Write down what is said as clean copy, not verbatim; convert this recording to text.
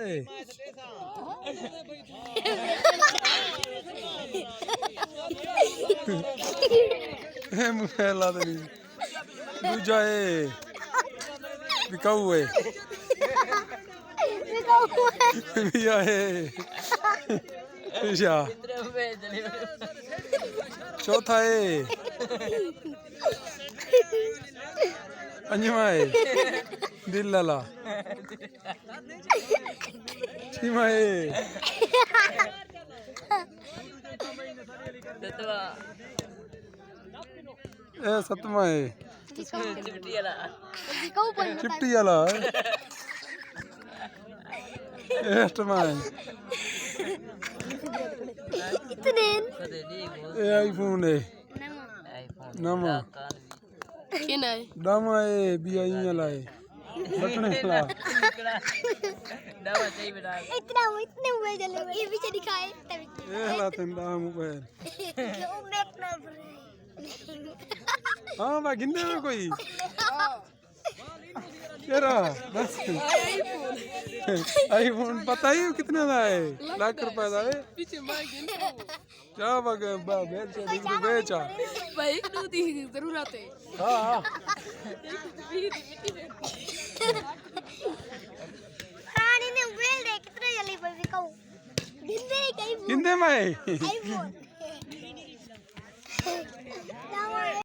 ਏ ਇਹ ਮੁਹੱਲਾ ਤੇ ਨਹੀਂ ਦੂਜਾ ਏ ਵਿਕਾਊ ਏ ਵੀ ਆਏ ਅੱਛਾ ਚੌਥਾ ਏ ਪੰਜਵਾਂ ਏ ਦਿਲ ਵਾਲਾ ਛੇਵਾਂ ਏ ਇਹ ਸੱਤਵਾਂ ਏ चिट्टी वाला अठवां ये आईफोन है नवा डामा है बीआई वाला है बटने वाला इतने मोबाइल चले ये भी दिखाए ये हालात हैं डाम मोबाइल हाँ मैं गिनने में कोई तेरा बस आईफोन पता ही कितने का है लाख रुपए का है क्या बेचा भाई दी जरूरत है हाँ ने मोबाइल दे कितने जल्दी पर दिखाऊं गिनने में